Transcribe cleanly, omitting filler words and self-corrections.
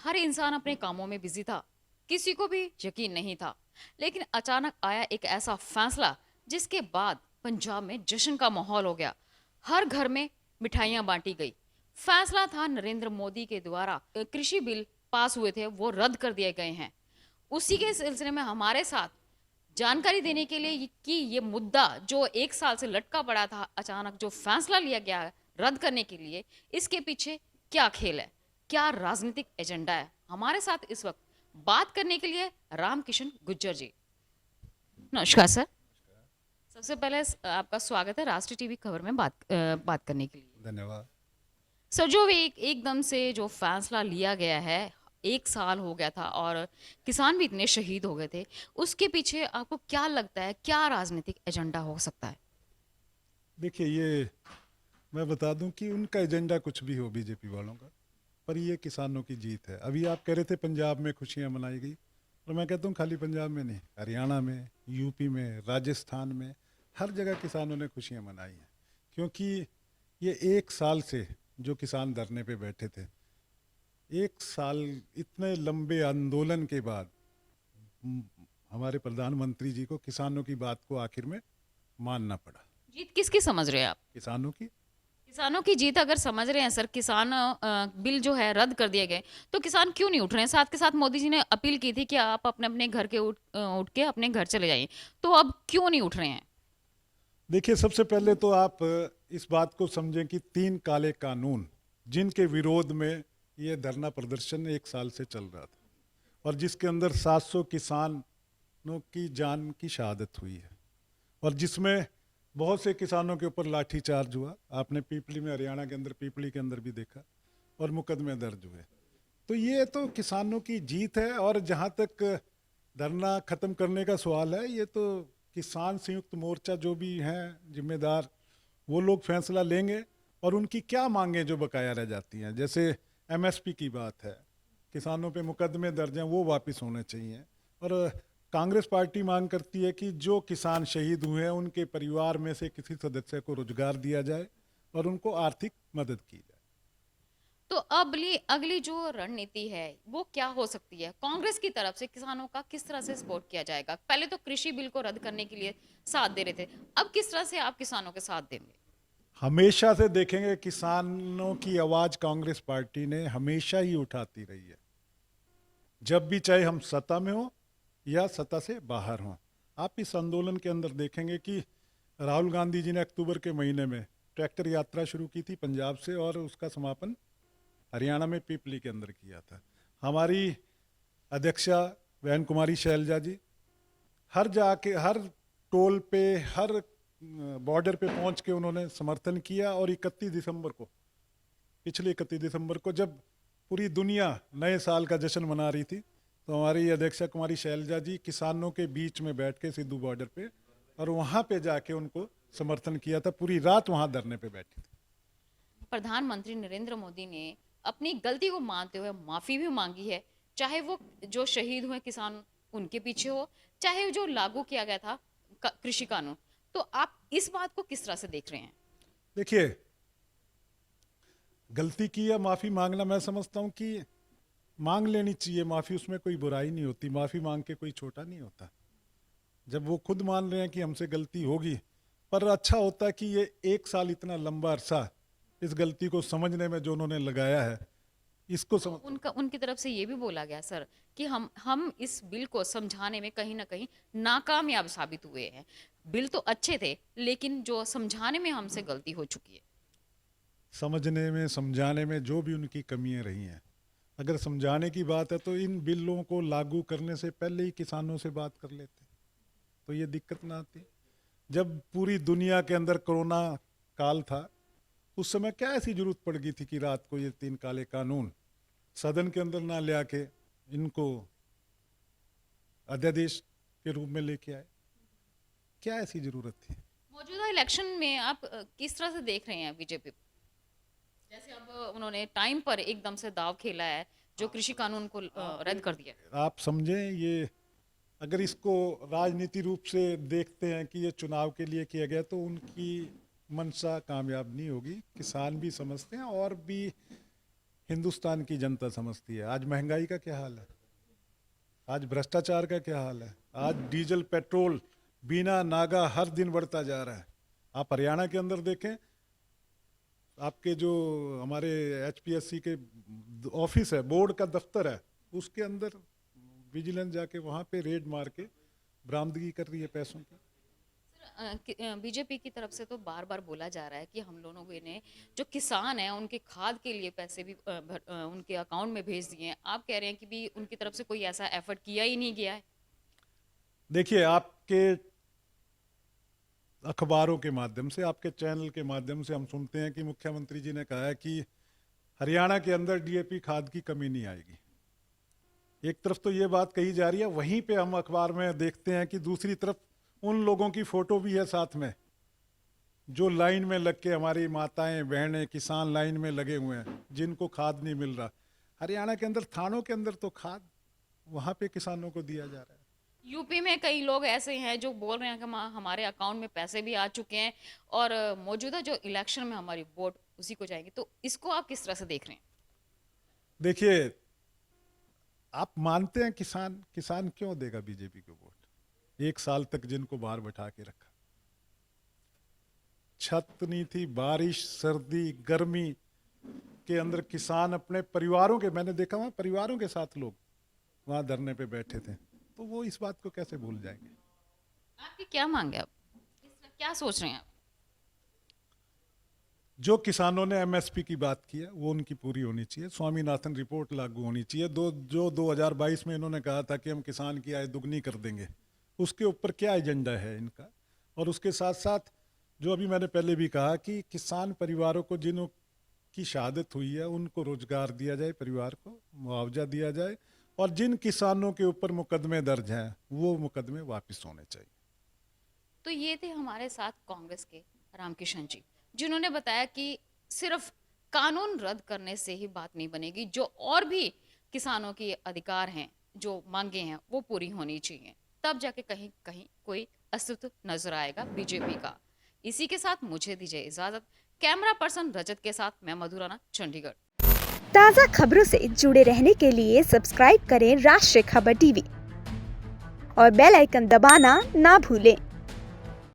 हर इंसान अपने कामों में बिजी था, किसी को भी यकीन नहीं था। लेकिन अचानक आया एक ऐसा फैसला जिसके बाद पंजाब में जश्न का माहौल हो गया। हर घर में मिठाइयां बांटी गई। फैसला था नरेंद्र मोदी के द्वारा कृषि बिल पास हुए थे वो रद्द कर दिए गए हैं। उसी के सिलसिले में हमारे साथ जानकारी देने के लिए कि ये मुद्दा जो एक साल से लटका पड़ा था, अचानक जो फैसला लिया गया है रद्द करने के लिए, इसके पीछे क्या खेल है, क्या राजनीतिक एजेंडा है, हमारे साथ इस वक्त बात करने के लिए रामकिशन गुज्जर जी। नमस्कार सर। सबसे पहले आपका स्वागत है राष्ट्रीय टीवी खबर में बात करने के लिए। धन्यवाद। सर, जो एकदम से जो फैसला लिया गया है, एक साल हो गया था और किसान भी इतने शहीद हो गए थे, उसके पीछे आपको क्या लगता है, क्या राजनीतिक एजेंडा हो सकता है? देखिए, ये मैं बता दूं कि उनका एजेंडा कुछ भी हो बीजेपी वालों का, पर ये किसानों की जीत है। अभी आप कह रहे थे पंजाब में खुशियां मनाई गई, और मैं कहता हूँ खाली पंजाब में नहीं, हरियाणा में, यूपी में, राजस्थान में, हर जगह किसानों ने खुशियां मनाई हैं। क्योंकि ये एक साल से जो किसान धरने पे बैठे थे, एक साल इतने लंबे आंदोलन के बाद हम- हमारे प्रधानमंत्री जी को किसानों की बात को आखिर में मानना पड़ा। जीत किसकी समझ रहे हैं आप? किसानों की। किसानों की जीत अगर समझ रहे हैं सर, किसान बिल जो है रद्द कर दिए गए, तो किसान क्यों नहीं उठ रहे हैं? साथ के साथ मोदी जी ने अपील की थी कि आप अपने अपने घर के उठ के अपने घर चले जाइए, तो अब क्यों नहीं उठ रहे हैं? देखिए, सबसे पहले तो आप इस बात को समझें कि 3 काले कानून जिनके विरोध में ये धरना प्रदर्शन एक साल से चल रहा था, और जिसके अंदर 700 किसानों की जान की शहादत हुई है, और जिसमें बहुत से किसानों के ऊपर लाठीचार्ज हुआ, आपने पीपली में, हरियाणा के अंदर पीपली के अंदर भी देखा, और मुकदमे दर्ज हुए। तो ये तो किसानों की जीत है। और जहाँ तक धरना खत्म करने का सवाल है, ये तो किसान संयुक्त मोर्चा जो भी हैं जिम्मेदार, वो लोग फैसला लेंगे। और उनकी क्या मांगे जो बकाया रह जाती हैं, जैसे एमएसपी की बात है, किसानों पे मुकदमे दर्ज हैं, वो वापस होने चाहिए। और कांग्रेस पार्टी मांग करती है कि जो किसान शहीद हुए हैं उनके परिवार में से किसी सदस्य को रोजगार दिया जाए और उनको आर्थिक मदद की जाए। तो अगली अगली जो रणनीति है वो क्या हो सकती है? कांग्रेस की तरफ से किसानों का किस तरह से सपोर्ट किया जाएगा? पहले तो कृषि बिल को रद्द करने के लिए साथ दे रहे थे, अब किस तरह से आप किसानों के साथ देंगे? हमेशा से देखेंगे, किसानों की आवाज कांग्रेस पार्टी ने हमेशा ही उठाती रही है, जब भी, चाहे हम सत्ता में हो या सत्ता से बाहर हों। आप इस आंदोलन के अंदर देखेंगे कि राहुल गांधी जी ने अक्टूबर के महीने में ट्रैक्टर यात्रा शुरू की थी पंजाब से, और उसका समापन हरियाणा में पीपली के अंदर किया था। हमारी अध्यक्षा बहन कुमारी शैलजा जी हर जाके, हर टोल पे, हर बॉर्डर पे पहुंच के उन्होंने समर्थन किया। और 31 दिसंबर को, पिछले 31 दिसंबर को, जब पूरी दुनिया नए साल का जश्न मना रही थी, तो हमारी अध्यक्षा कुमारी शैलजा जी किसानों के बीच में बैठ के सिद्धू बॉर्डर पे, और वहां पे जाके उनको समर्थन किया था। पूरी रात वहां धरने पे बैठी थी। प्रधानमंत्री नरेंद्र मोदी ने अपनी गलती को मानते हुए माफी भी मांगी है, चाहे वो जो शहीद हुए किसान उनके पीछे हो, चाहे जो लागू किया गया था कृषि कानून। तो आप इस बात को किस तरह से देख रहे हैं? देखिए, गलती की या माफ़ी मांगना, मैं समझता हूँ कि मांग लेनी चाहिए माफ़ी, उसमें कोई बुराई नहीं होती। माफ़ी मांग के कोई छोटा नहीं होता, जब वो खुद मान रहे हैं कि हमसे गलती होगी। पर अच्छा होता है कि ये एक साल, इतना लंबा अरसा, इस गलती को समझने में जो उन्होंने लगाया है, इसको तो समझ। उनका उनकी तरफ से ये भी बोला गया सर कि हम इस बिल को समझाने में कहीं ना कहीं नाकामयाब साबित हुए हैं। बिल तो अच्छे थे, लेकिन जो समझाने में हमसे गलती हो चुकी है। समझने में, समझाने में जो भी उनकी कमियां रही हैं, अगर समझाने की बात है तो इन बिलों को लागू करने से पहले ही किसानों से बात कर लेते, तो ये दिक्कत ना आती। जब पूरी दुनिया के अंदर कोरोना काल था, उस समय क्या ऐसी जरूरत पड़ गई थी कि रात को ये 3 काले कानून सदन के अंदर ना ले आके इनको अध्यादेश के रूप में लेके आए? क्या ऐसी जरूरत थी? मौजूदा इलेक्शन में आप किस तरह से देख रहे हैं बीजेपी? जैसे अब उन्होंने टाइम पर एकदम से दाव खेला है, जो कृषि कानून को रद्द कर दिया। आप समझें, ये अगर इसको राजनीति रूप से देखते हैं कि ये चुनाव के लिए किया गया, तो उनकी मंशा कामयाब नहीं होगी। किसान भी समझते हैं, और भी हिंदुस्तान की जनता समझती है। आज महंगाई का क्या हाल है, आज भ्रष्टाचार का क्या हाल है, आज डीजल पेट्रोल बिना नागा हर दिन बढ़ता जा रहा है। आप हरियाणा के अंदर देखें, आपके जो हमारे एचपीएससी के ऑफिस है, बोर्ड का दफ्तर है, उसके अंदर विजिलेंस जाके वहाँ पे रेड मार के बरामदगी कर रही है पैसों की। बीजेपी की तरफ से तो बार बार बोला जा रहा है कि हम लोगों ने जो किसान हैं उनके खाद के लिए पैसे भी उनके अकाउंट में भेज दिए हैं। आप कह रहे हैं कि भी उनकी तरफ से कोई ऐसा एफर्ट किया ही नहीं गया है। देखिए, आपके अखबारों के माध्यम से, आपके चैनल के माध्यम से हम सुनते हैं कि मुख्यमंत्री जी ने कहा है कि हरियाणा के अंदर डीएपी खाद की कमी नहीं आएगी। एक तरफ तो ये बात कही जा रही है, वहीं पे हम अखबार में देखते हैं कि दूसरी तरफ उन लोगों की फोटो भी है साथ में जो लाइन में लग के, हमारी माताएं बहनें किसान लाइन में लगे हुए हैं, जिनको खाद नहीं मिल रहा। हरियाणा के अंदर थानों के अंदर तो खाद वहां पे किसानों को दिया जा रहा है। यूपी में कई लोग ऐसे हैं जो बोल रहे हैं कि हमारे अकाउंट में पैसे भी आ चुके हैं और मौजूदा जो इलेक्शन में हमारी वोट उसी को जाएगी। तो इसको आप किस तरह से देख रहे हैं? देखिए, आप मानते हैं किसान क्यों देगा बीजेपी को वोट? 1 साल तक जिनको बाहर बैठा के रखा, छत नहीं थी, बारिश सर्दी गर्मी के अंदर किसान अपने परिवारों के, मैंने देखा वहां परिवारों के साथ लोग वहां धरने पे बैठे थे, तो वो इस बात को कैसे भूल जाएंगे? आपकी क्या मांग है? अब क्या सोच रहे हैं आप? जो किसानों ने एमएसपी की बात की है वो उनकी पूरी होनी चाहिए। स्वामीनाथन रिपोर्ट लागू होनी चाहिए। जो 2022 में इन्होंने कहा था कि हम किसान की आय दुगनी कर देंगे, उसके ऊपर क्या एजेंडा है इनका? और उसके साथ साथ जो अभी मैंने पहले भी कहा कि किसान परिवारों को, जिन्हों की शहादत हुई है, उनको रोजगार दिया जाए, परिवार को मुआवजा दिया जाए, और जिन किसानों के ऊपर मुकदमे दर्ज हैं वो मुकदमे वापस होने चाहिए। तो ये थे हमारे साथ कांग्रेस के रामकिशन जी, जिन्होंने बताया कि सिर्फ कानून रद्द करने से ही बात नहीं बनेगी, जो और भी किसानों के अधिकार हैं, जो मांगे हैं, वो पूरी होनी चाहिए, तब जाके कहीं कहीं कोई अस्तित्व नजर आएगा बीजेपी का। इसी के साथ मुझे दीजिए इजाजत। कैमरा पर्सन रजत के साथ मैं मधुराना, चंडीगढ़। ताज़ा खबरों से जुड़े रहने के लिए सब्सक्राइब करें राष्ट्रीय खबर टीवी और बेल आइकन दबाना ना भूलें।